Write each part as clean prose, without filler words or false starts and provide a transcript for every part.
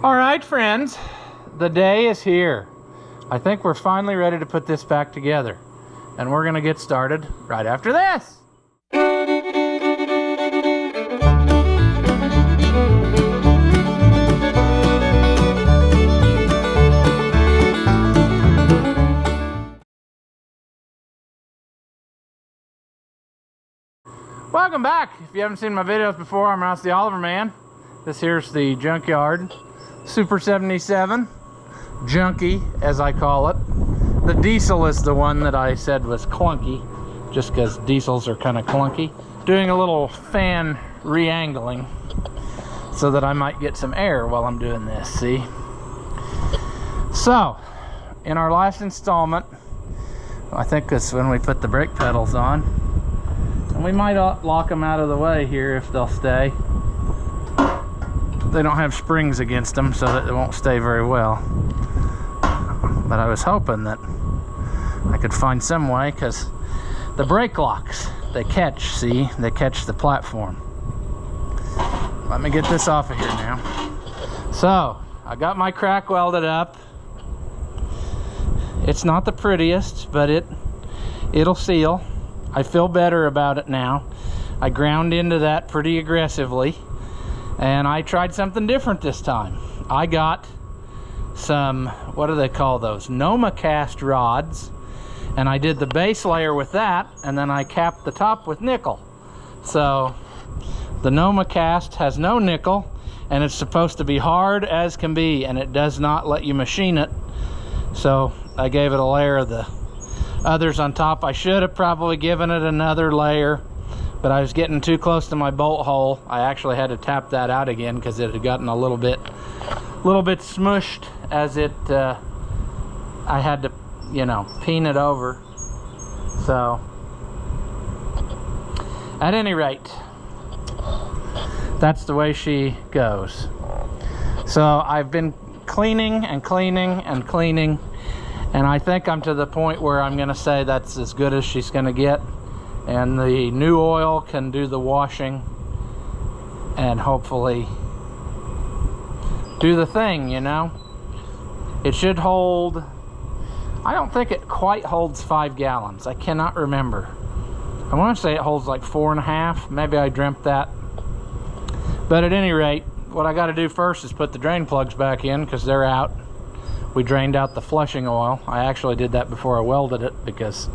All right, friends, the day is here. I think we're finally ready to put this back together, and we're gonna get started right after this. Welcome back. If you haven't seen my videos before, I'm Brownstown the Oliver Man. This here's the Junkyard Super 77, junky as I call it. The diesel is the one that I said was clunky, just because diesels are kind of clunky. Doing a little fan re-angling so that I might get some air while I'm doing this, see? So, in our last installment, I think that's when we put the brake pedals on. And we might lock them out of the way here if they'll stay. They don't have springs against them, so that they won't stay very well. But I was hoping that I could find some way, because the brake locks, they catch, see? They catch the platform. Let me get this off of here now. So, I got my crack welded up. It's not the prettiest, but it'll seal. I feel better about it now. I ground into that pretty aggressively. And I tried something different this time. I got some, what do they call those? NomaCast rods. And I did the base layer with that, and then I capped the top with nickel. So the NomaCast has no nickel, and it's supposed to be hard as can be, and it does not let you machine it. So I gave it a layer of the others on top. I should have probably given it another layer, but I was getting too close to my bolt hole. I actually had to tap that out again because it had gotten a little bit smushed as it I had to, you know, peen it over. So at any rate, that's the way she goes. So I've been cleaning and cleaning and cleaning, and I think I'm to the point where I'm gonna say that's as good as she's gonna get. And the new oil can do the washing and hopefully do the thing, you know. It should hold, I don't think it quite holds 5 gallons. I cannot remember. I want to say it holds like 4.5. Maybe I dreamt that. But at any rate, what I got to do first is put the drain plugs back in because they're out. We drained out the flushing oil. I actually did that before I welded it because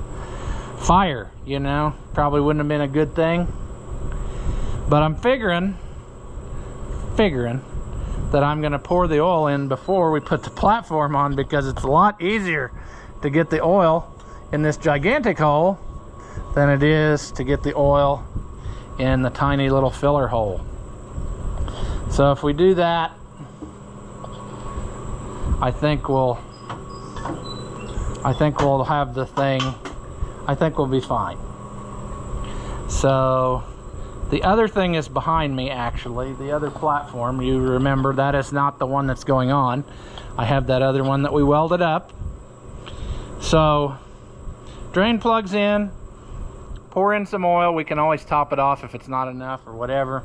fire, you know, probably wouldn't have been a good thing. But I'm figuring that I'm gonna pour the oil in before we put the platform on, because it's a lot easier to get the oil in this gigantic hole than it is to get the oil in the tiny little filler hole. So if we do that, I think we'll have the thing. I think we'll be fine. So the other thing is behind me, actually. The other platform, you remember, that is not the one that's going on. I have that other one that we welded up. So drain plugs in, pour in some oil. We can always top it off if it's not enough or whatever.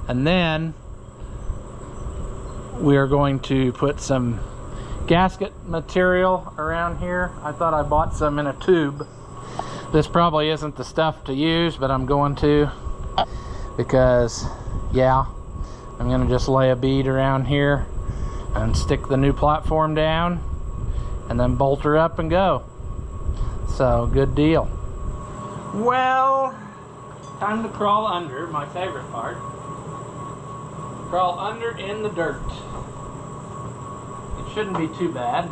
And then we are going to put some gasket material around here. I thought I bought some in a tube. This probably isn't the stuff to use, but I'm going to, because yeah, I'm gonna just lay a bead around here and stick the new platform down and then bolt her up and go. So good deal. Well, time to crawl under, my favorite part. Crawl under in the dirt. It shouldn't be too bad.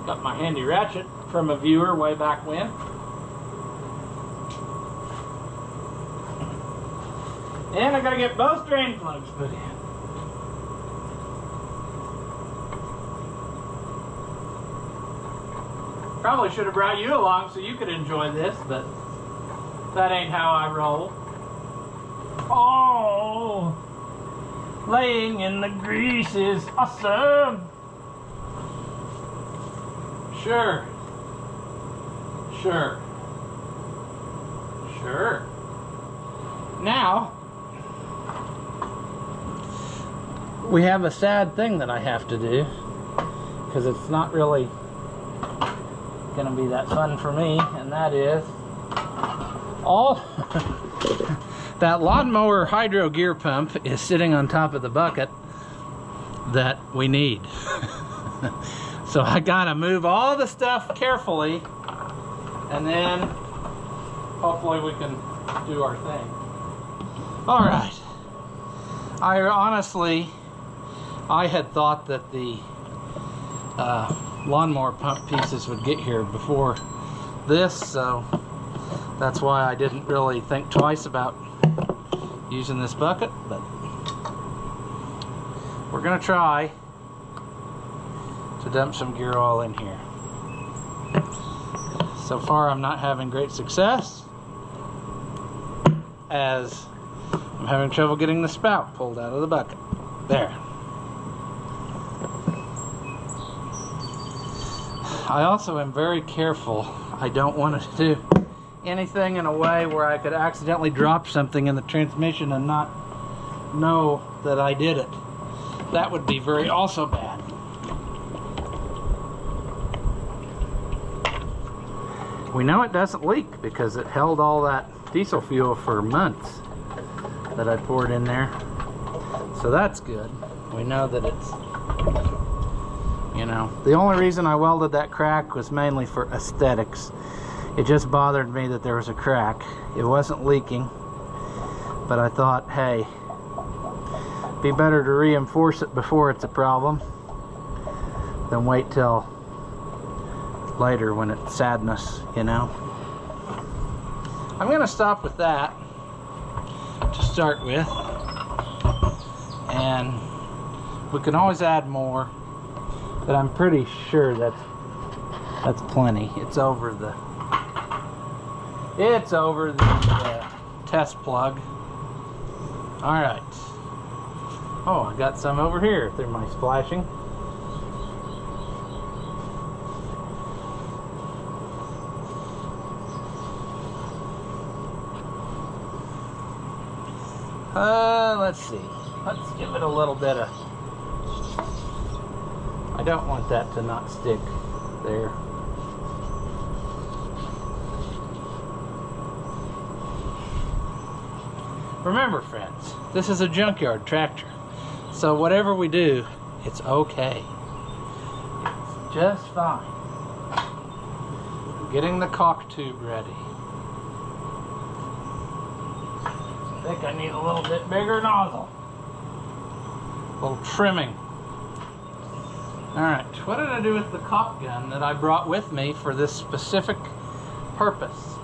Got my handy ratchet from a viewer way back when. And I gotta get both drain plugs put in. Probably should have brought you along so you could enjoy this, but that ain't how I roll. Oh, laying in the grease is awesome. Sure. Now, we have a sad thing that I have to do, because it's not really going to be that fun for me, and that is all that lawnmower hydro gear pump is sitting on top of the bucket that we need. So I gotta move all the stuff carefully, and then hopefully we can do our thing. All right. I had thought that the lawnmower pump pieces would get here before this, so that's why I didn't really think twice about using this bucket, but we're gonna try to dump some gear oil in here. So far I'm not having great success, as I'm having trouble getting the spout pulled out of the bucket. There. I also am very careful. I don't want to do anything in a way where I could accidentally drop something in the transmission and not know that I did it. That would be also bad. We know it doesn't leak because it held all that diesel fuel for months that I poured in there. So that's good. We know that it's, you know, the only reason I welded that crack was mainly for aesthetics. It just bothered me that there was a crack. It wasn't leaking, but I thought, hey, be better to reinforce it before it's a problem than wait till later when it's sadness, you know. I'm gonna stop with that to start with, and we can always add more, but I'm pretty sure that's plenty. It's over the test plug. All right. Oh, I got some over here through my splashing. Let's see. Let's give it a little bit of... I don't want that to not stick there. Remember, friends, this is a junkyard tractor. So whatever we do, it's okay. It's just fine. Getting the caulk tube ready. I think I need a little bit bigger nozzle. A little trimming. Alright, what did I do with the caulk gun that I brought with me for this specific purpose?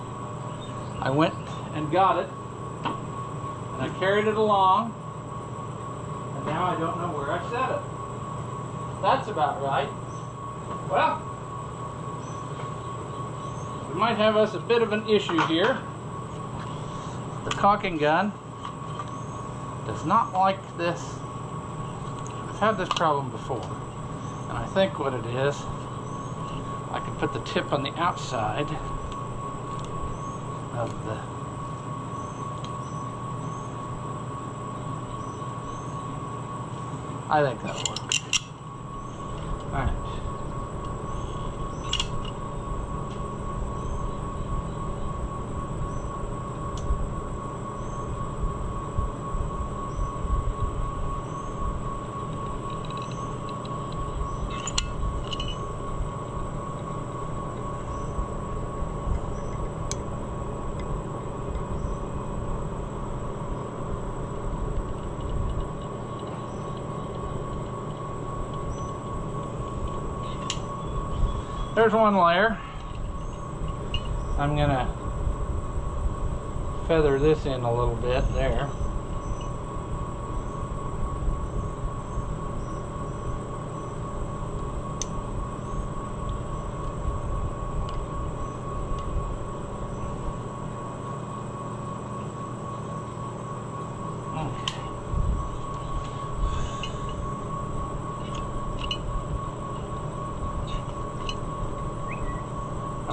I went and got it, and I carried it along, and now I don't know where I set it. That's about right. Well, we might have us a bit of an issue here. The caulking gun does not like this. I've had this problem before, and I think what it is, I can put the tip on the outside of the... I think that'll work. Alright. There's one layer. I'm gonna feather this in a little bit there.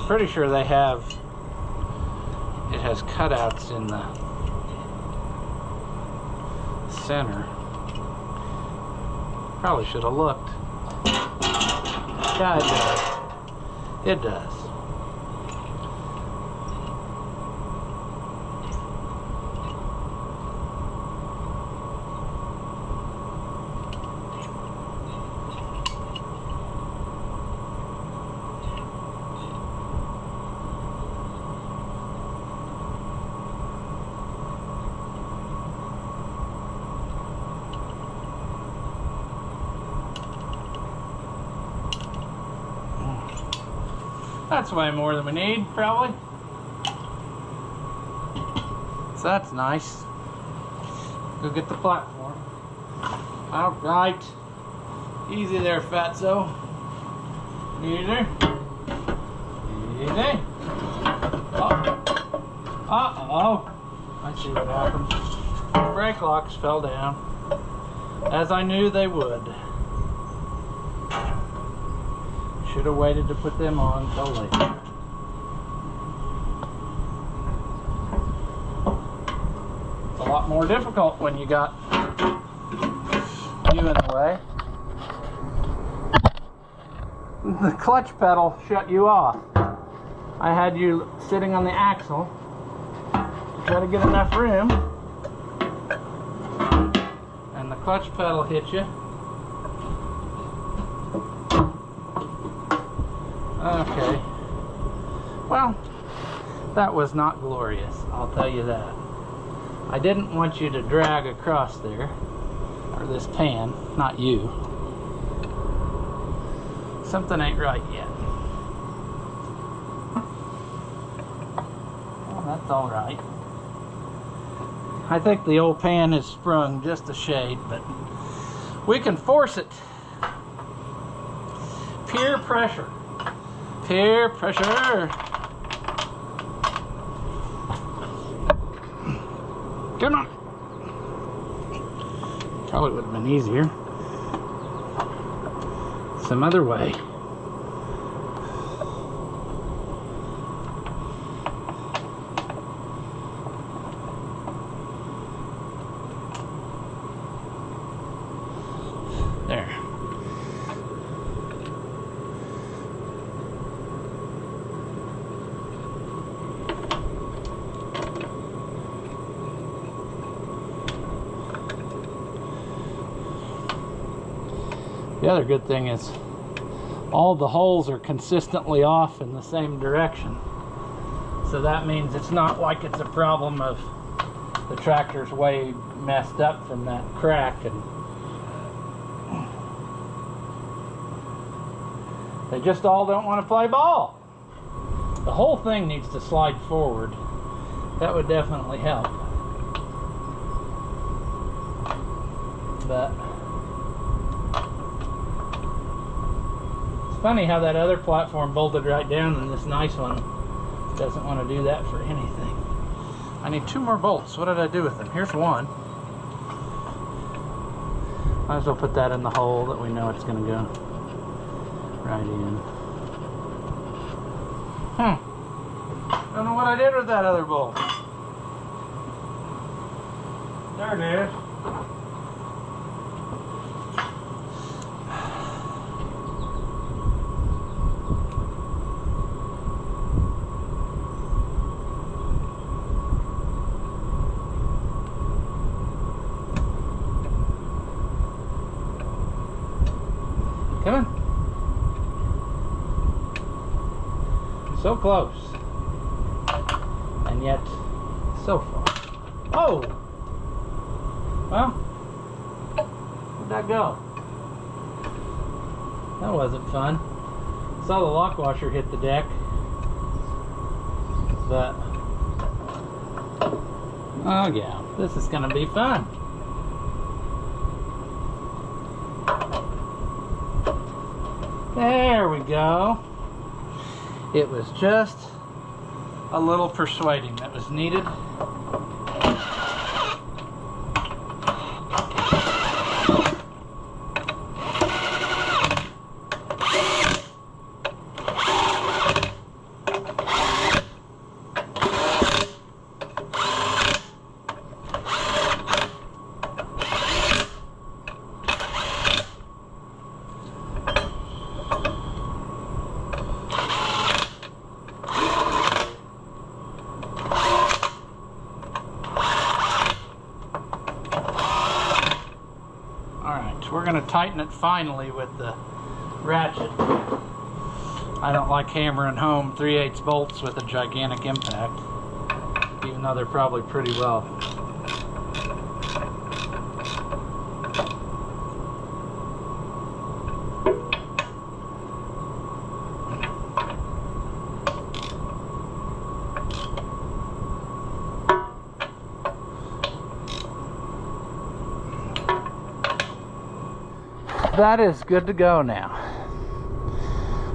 Pretty sure they have, it has cutouts in the center. Probably should have looked. Yeah, it does. It does. That's way more than we need, probably. So that's nice. Go get the platform. All right. Easy there, fatso. Easy. Easy. Uh-oh. I see what happened. Brake locks fell down, as I knew they would. Should have waited to put them on until later. It's a lot more difficult when you got you in the way. The clutch pedal shut you off. I had you sitting on the axle to try to get enough room, and the clutch pedal hit you. Okay, well, that was not glorious, I'll tell you that. I didn't want you to drag across there, or this pan, not you. Something ain't right yet. Well, that's all right. I think the old pan is sprung just a shade, but we can force it. Peer pressure. Peer pressure. Come on. Probably would have been easier some other way. There. The other good thing is all the holes are consistently off in the same direction. So that means it's not like it's a problem of the tractor's way messed up from that crack and they just all don't want to play ball. The whole thing needs to slide forward. That would definitely help. But funny how that other platform bolted right down and this nice one doesn't want to do that for anything. I need 2 more bolts. What did I do with them? Here's one. Might as well put that in the hole that we know it's going to go right in. Don't know what I did with that other bolt. There it is. Come on. So close. And yet, so far. Oh! Well, where'd that go? That wasn't fun. Saw the lock washer hit the deck. But, oh yeah, this is gonna be fun. There we go. It was just a little persuading that was needed. Alright, we're going to tighten it finally with the ratchet. I don't like hammering home 3/8 bolts with a gigantic impact, even though they're probably pretty well. That is good to go now.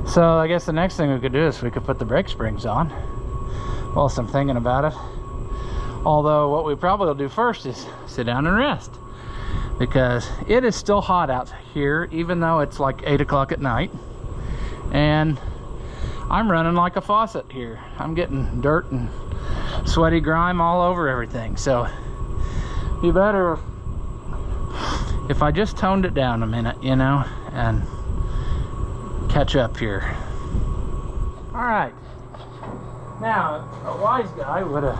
So I guess the next thing we could do is we could put the brake springs on, whilst I'm thinking about it. Although what we probably will do first is sit down and rest, because it is still hot out here, even though it's like 8 o'clock at night, and I'm running like a faucet here. I'm getting dirt and sweaty grime all over everything. So you better if I just toned it down a minute, you know, and catch up here. All right, now a wise guy would have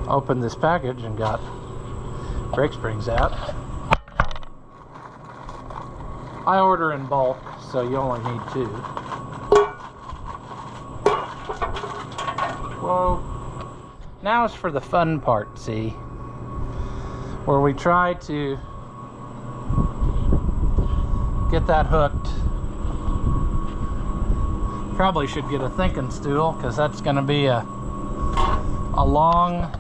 opened this package and got brake springs out. I order in bulk, so you only need 2. Whoa. Now is for the fun part, see, where we try to get that hooked. Probably should get a thinking stool, because that's going to be a long,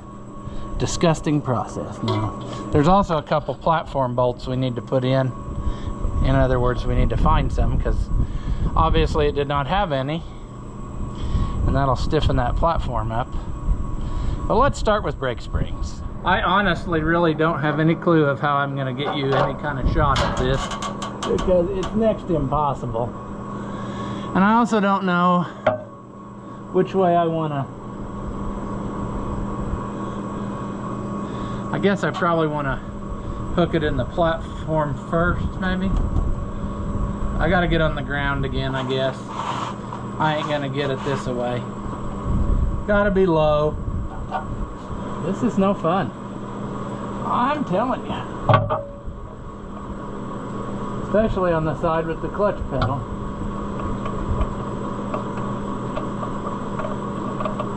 disgusting process. Now, there's also a couple platform bolts we need to put in. In other words, we need to find some, because obviously it did not have any, and that'll stiffen that platform up. But let's start with brake springs. I honestly really don't have any clue of how I'm going to get you any kind of shot at this, because it's next to impossible. And I also don't know which way I want to. I guess I probably want to hook it in the platform first, maybe. I got to get on the ground again, I guess. I ain't going to get it this way. Got to be low. This is no fun, I'm telling you. Especially on the side with the clutch pedal.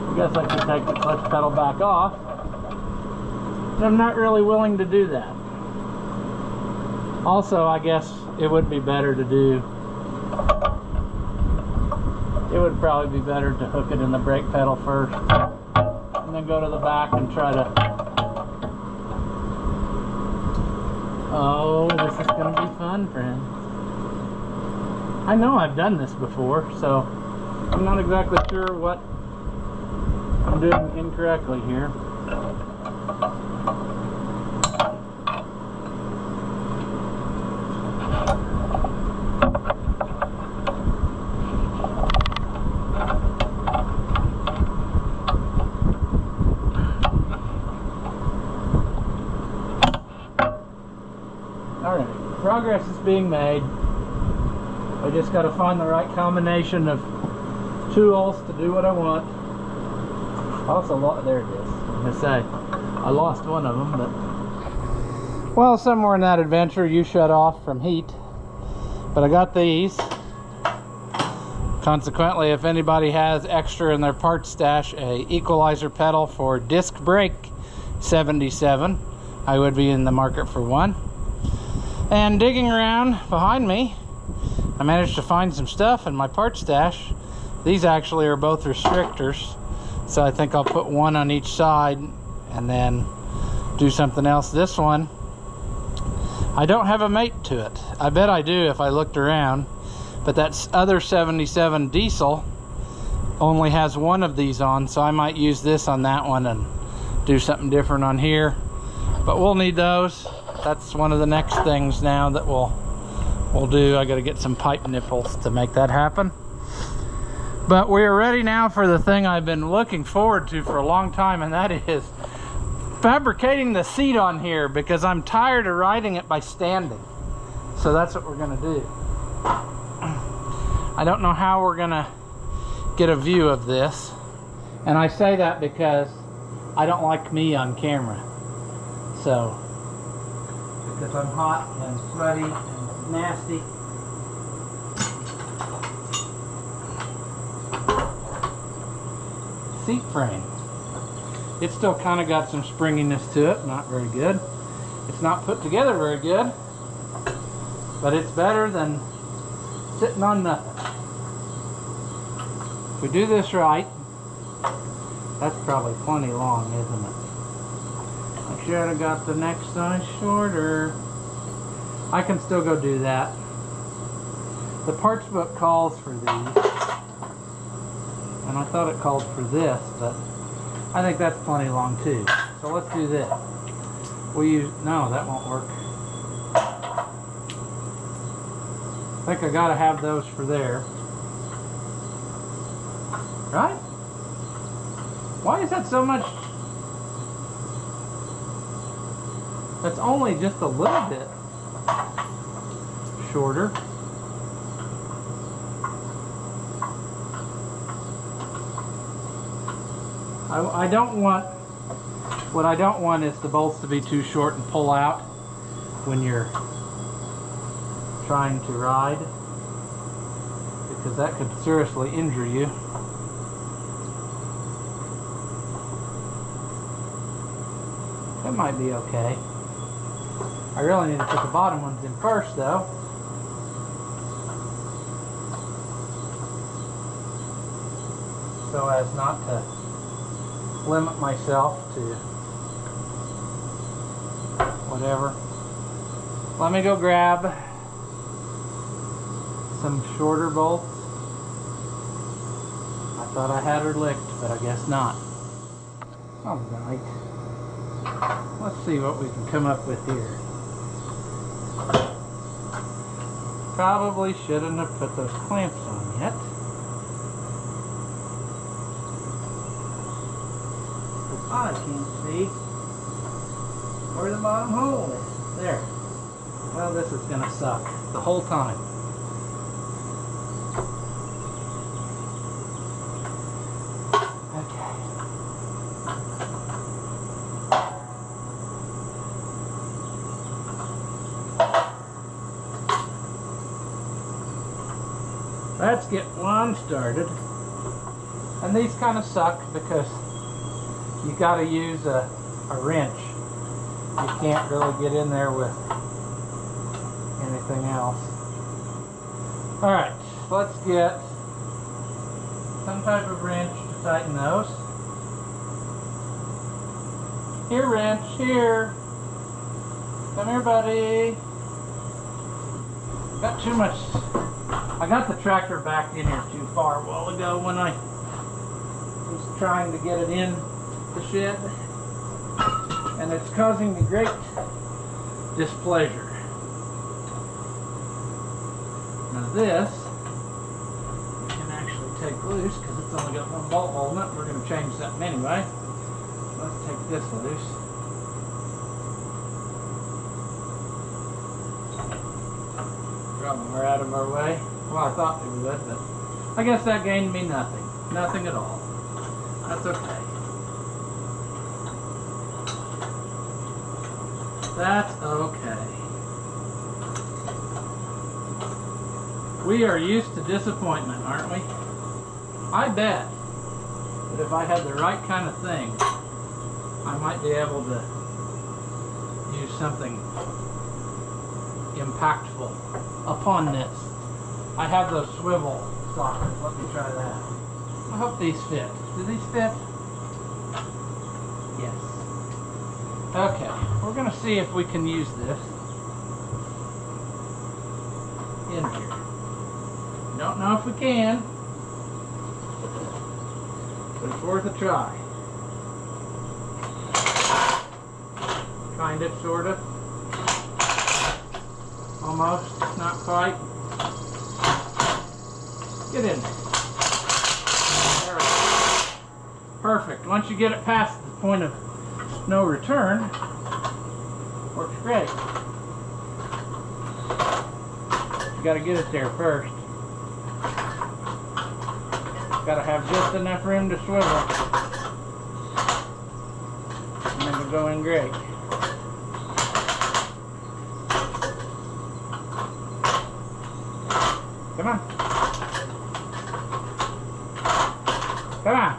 I guess I could take the clutch pedal back off, but I'm not really willing to do that. Also, I guess it would be better to do, it would probably be better to hook it in the brake pedal first, and then go to the back and try to, oh, this is going to be fun, friends. I know I've done this before, so I'm not exactly sure what I'm doing incorrectly here. Alright, progress is being made. I just got to find the right combination of tools to do what I want. Also, there it is. I'm going to say, I lost one of them, but... Well, somewhere in that adventure, you shut off from heat. But I got these. Consequently, if anybody has extra in their parts stash, a equalizer pedal for disc brake 77, I would be in the market for one. And digging around behind me, I managed to find some stuff in my parts stash. These actually are both restrictors, so I think I'll put one on each side and then do something else. This one, I don't have a mate to it. I bet I do if I looked around, but that other 77 diesel only has one of these on, so I might use this on that one and do something different on here. But we'll need those. That's one of the next things now that we'll do. I got to get some pipe nipples to make that happen. But we are ready now for the thing I've been looking forward to for a long time, and that is fabricating the seat on here, because I'm tired of riding it by standing. So that's what we're going to do. I don't know how we're going to get a view of this, and I say that because I don't like me on camera. So because I'm hot and sweaty and nasty. Seat frame. It's still kind of got some springiness to it, not very good. It's not put together very good, but it's better than sitting on nothing. If we do this right, that's probably plenty long, isn't it? I should have got the next size shorter. I can still go do that. The parts book calls for these, and I thought it called for this, but I think that's plenty long too. So let's do this. We'll use, no, that won't work. I think I gotta have those for there. Right? Why is that so much? That's only just a little bit shorter. I don't want, what I don't want is the bolts to be too short and pull out when you're trying to ride, because that could seriously injure you. That might be okay. I really need to put the bottom ones in first though. So as not to limit myself to whatever. Let me go grab some shorter bolts. I thought I had her licked, but I guess not. Alright. Let's see what we can come up with here. Probably shouldn't have put those clamps on yet. I can't see where the bottom hole is. There. Well, this is going to suck the whole time. Okay. Let's get one started. And these kind of suck because you got to use a wrench. You can't really get in there with anything else. Alright, let's get some type of wrench to tighten those. Here, wrench, here. Come here, buddy. Got too much. I got the tractor back in here too far a while ago when I was trying to get it in the shed, and it's causing me great displeasure. Now this we can actually take loose because it's only got one bolt holding it. We're going to change something anyway. Let's take this loose. Drop them out of our way. Well, I thought they would, but I guess that gained me nothing. Nothing at all. That's okay. That's okay. We are used to disappointment, aren't we? I bet that if I had the right kind of thing, I might be able to use something impactful upon this. I have those swivel sockets. Let me try that. I hope these fit. Do these fit? Yes. Okay, we're going to see if we can use this in here. Don't know if we can, but it's worth a try. Kind of, sort of. Almost, not quite. Get in there. There we go. Perfect. Once you get it past the point of no return, works great. You got to get it there first. Got to have just enough room to swivel, and then it'll go in great. Come on. Come on.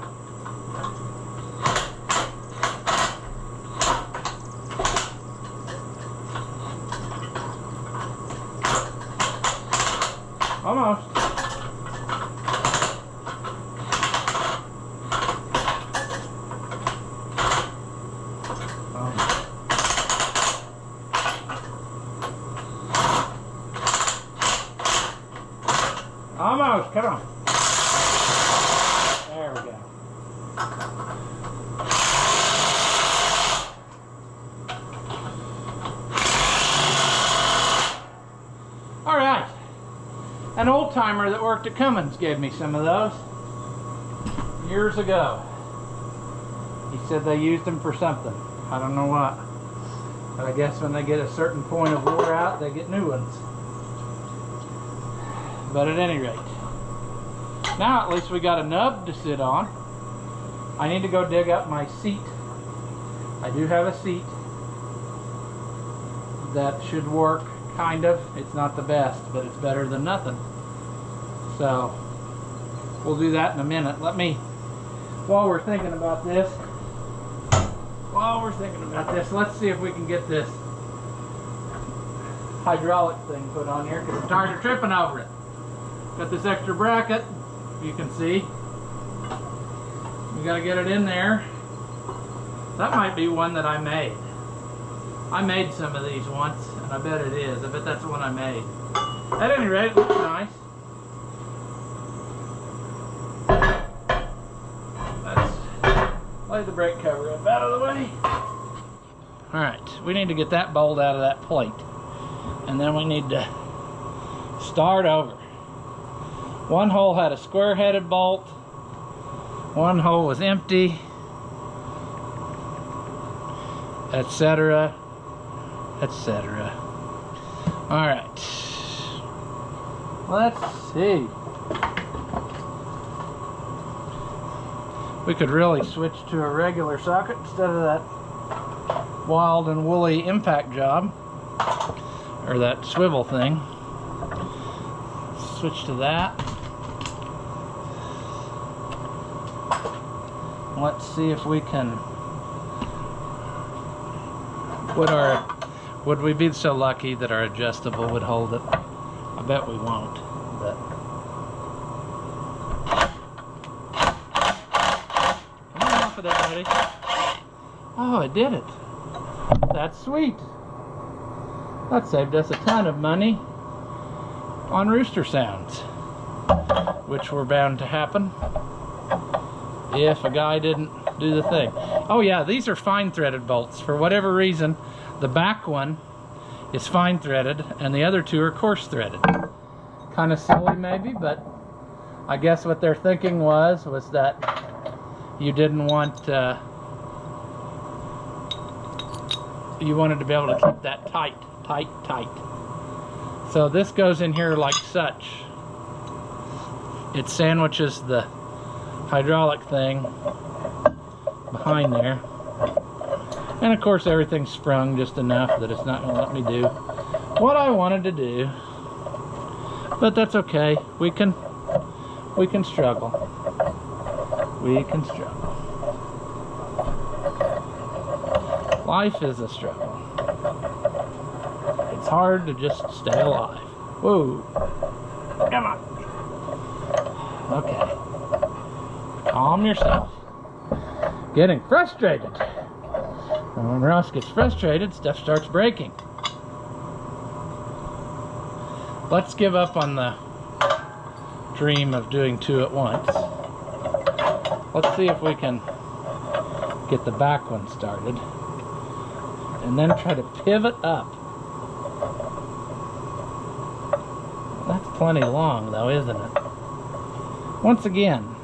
Almost. Almost, come on. There we go. All right. An old timer that worked at Cummins gave me some of those years ago. He said they used them for something. I don't know what. But I guess when they get a certain point of wore out, they get new ones. But at any rate, now at least we got a nub to sit on. I need to go dig up my seat. I do have a seat that should work, kind of. It's not the best, but it's better than nothing. So we'll do that in a minute. Let me, while we're thinking about this, let's see if we can get this hydraulic thing put on here, because I'm tired of tripping over it. Got this extra bracket, you can see. We got to get it in there. That might be one that I made. I made some of these once, and I bet it is. I bet that's the one I made. At any rate, it looks nice. Let's lay the brake cover up out of the way. Alright, we need to get that bolt out of that plate. And then we need to start over. One hole had a square-headed bolt. One hole was empty. Etc. Etc. Alright. Let's see. We could really switch to a regular socket instead of that wild and woolly impact job. Or that swivel thing. Switch to that. Let's see if we can. Would we be so lucky that our adjustable would hold it? I bet we won't. But come on off of that, buddy. Oh, it did it. That's sweet. That saved us a ton of money on rooster sounds, which were bound to happen if a guy didn't do the thing. Oh yeah, these are fine threaded bolts. For whatever reason, the back one is fine threaded and the other two are coarse threaded. Kind of silly maybe, but I guess what they're thinking was that you didn't want you wanted to be able to keep that tight. So this goes in here like such. It sandwiches the hydraulic thing behind there, and of course everything's sprung just enough that it's not going to let me do what I wanted to do, but that's okay. We can struggle. We can struggle. Life is a struggle. It's hard to just stay alive. Whoa. Come on. Okay. Calm yourself. Getting frustrated. And when Ross gets frustrated, stuff starts breaking. Let's give up on the dream of doing two at once. Let's see if we can get the back one started. And then try to pivot up. That's plenty long though, isn't it? Once again,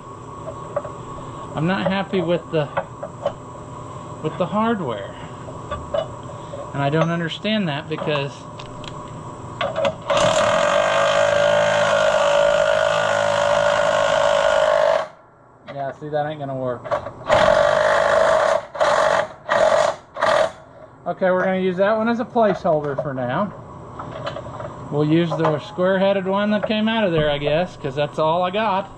I'm not happy with the hardware. And I don't understand that because yeah, see, that ain't gonna work. Okay, we're going to use that one as a placeholder for now. We'll use the square-headed one that came out of there, I guess, because that's all I got.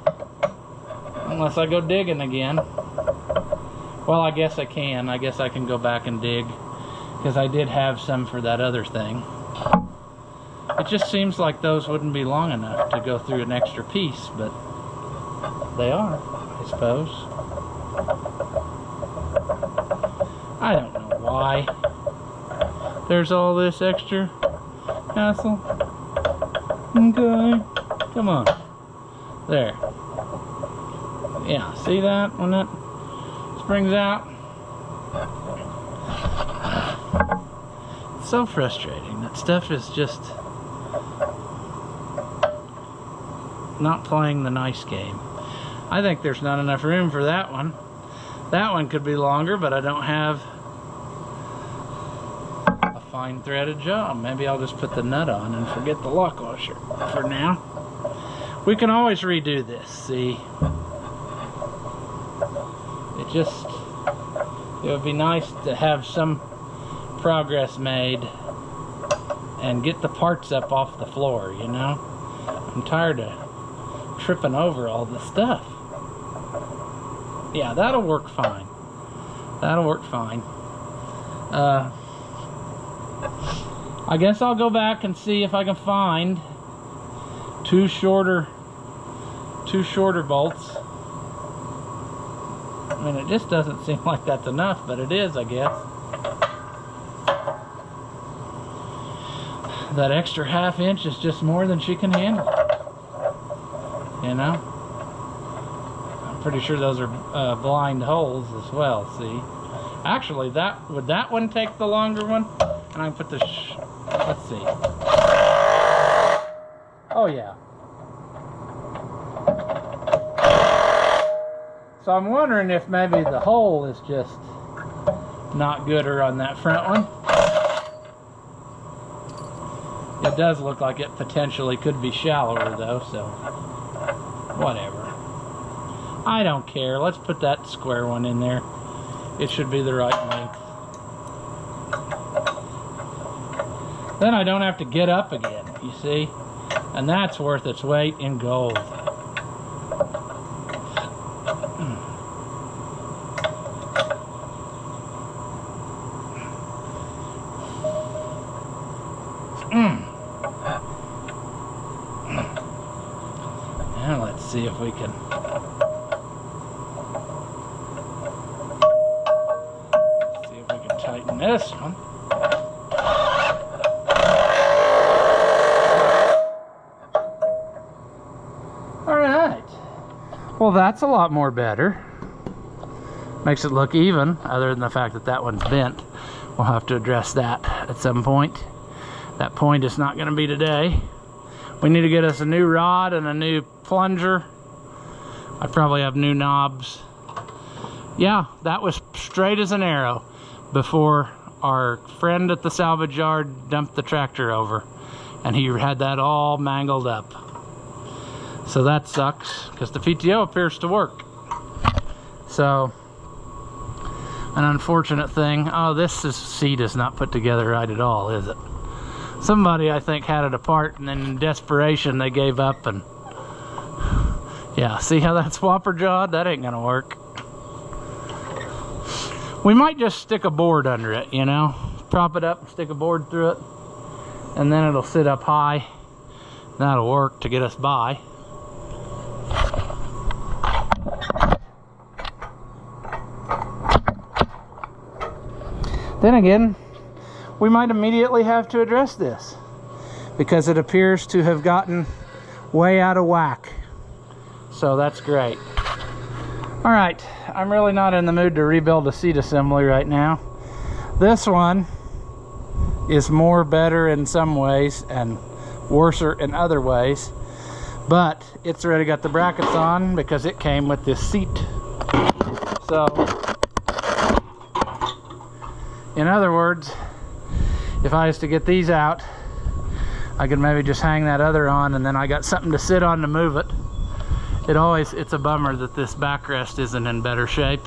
Unless I go digging again. Well, I guess I can. I guess I can go back and dig, because I did have some for that other thing. It just seems like those wouldn't be long enough to go through an extra piece, but they are, I suppose. I don't know why there's all this extra hassle. Okay, come on. There. Yeah, see that when it springs out? It's so frustrating. That stuff is just not playing the nice game. I think there's not enough room for that one. That one could be longer, but I don't have a fine threaded job. Maybe I'll just put the nut on and forget the lock washer for now. We can always redo this, see? It would be nice to have some progress made and get the parts up off the floor, you know? I'm tired of tripping over all this stuff. Yeah, that'll work fine. That'll work fine. I guess I'll go back and see if I can find two shorter bolts. I mean, it just doesn't seem like that's enough, but it is, I guess. That extra ½ inch is just more than she can handle. You know? I'm pretty sure those are blind holes as well, see? Actually, would that one take the longer one? And I can put the let's see. Oh yeah. So I'm wondering if maybe the hole is just not gooder on that front one. It does look like it potentially could be shallower though, so whatever. I don't care. Let's put that square one in there. It should be the right length. Then I don't have to get up again, you see? And that's worth its weight in gold. Now let's see if we can tighten this one. Alright. Well, that's a lot more better. Makes it look even, other than the fact that that one's bent. We'll have to address that at some point. That point is not going to be today. We need to get us a new rod and a new plunger. I probably have new knobs. Yeah, that was straight as an arrow before our friend at the salvage yard dumped the tractor over, and he had that all mangled up. So that sucks, because the PTO appears to work. So, an unfortunate thing. Oh, this seat is not put together right at all, is it? Somebody, I think, had it apart, and then in desperation they gave up, and yeah, see how that's whopper jawed? That ain't gonna work. We might just stick a board under it, you know? Prop it up and stick a board through it, and then it'll sit up high. That'll work to get us by. Then again, we might immediately have to address this, because it appears to have gotten way out of whack. So that's great. All right, I'm really not in the mood to rebuild a seat assembly right now. This one is more better in some ways and worser in other ways, but it's already got the brackets on because it came with this seat. So, in other words, if I was to get these out, I could maybe just hang that other on, and then I got something to sit on to move it. It's a bummer that this backrest isn't in better shape.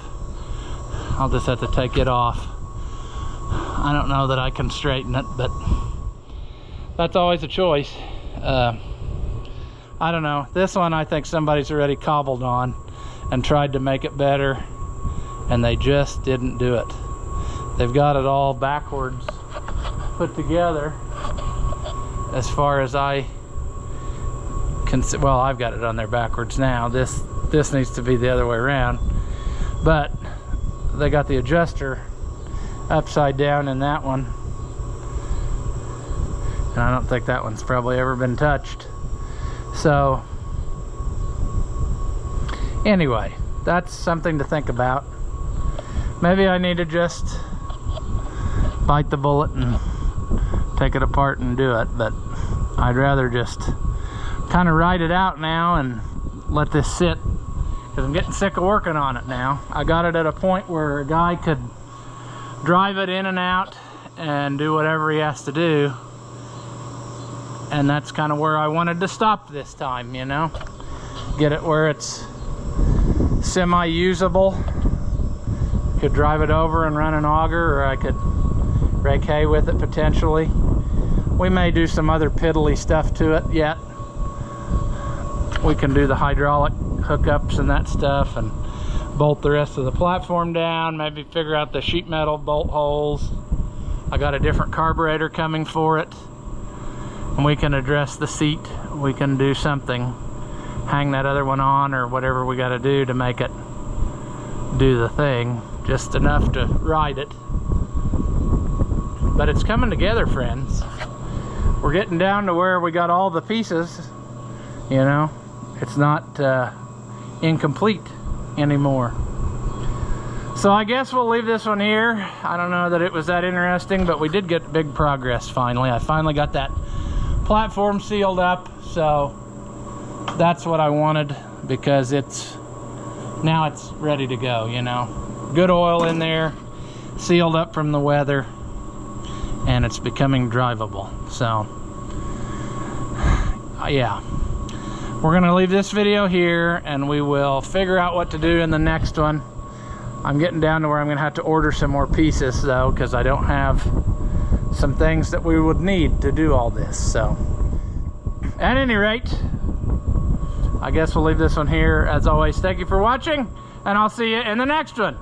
I'll just have to take it off. I don't know that I can straighten it, but that's always a choice. I don't know. This one I think somebody's already cobbled on and tried to make it better, and they just didn't do it. They've got it all backwards put together as far as I can see. Well, I've got it on there backwards now. This needs to be the other way around, but they got the adjuster upside down in that one, and I don't think that one's probably ever been touched. So anyway, that's something to think about. Maybe I need to just bite the bullet and take it apart and do it, but I'd rather just kind of ride it out now and let this sit, because I'm getting sick of working on it now. I got it at a point where a guy could drive it in and out and do whatever he has to do, and that's kind of where I wanted to stop this time, you know, get it where it's semi-usable. Could drive it over and run an auger, or I could rake hay with it potentially. We may do some other piddly stuff to it yet. We can do the hydraulic hookups and that stuff, and bolt the rest of the platform down, maybe figure out the sheet metal bolt holes. I got a different carburetor coming for it, and we can address the seat. We can do something, hang that other one on, or whatever we got to do to make it do the thing, just enough to ride it. But it's coming together, friends. We're getting down to where we got all the pieces, you know. It's not incomplete anymore. So I guess we'll leave this one here. I don't know that it was that interesting, but we did get big progress finally. I finally got that platform sealed up, so that's what I wanted, because now it's ready to go, you know. Good oil in there, sealed up from the weather, and it's becoming drivable. So yeah, we're gonna leave this video here, and we will figure out what to do in the next one. I'm getting down to where I'm gonna have to order some more pieces though, because I don't have some things that we would need to do all this. So at any rate, I guess we'll leave this one here. As always, thank you for watching, and I'll see you in the next one.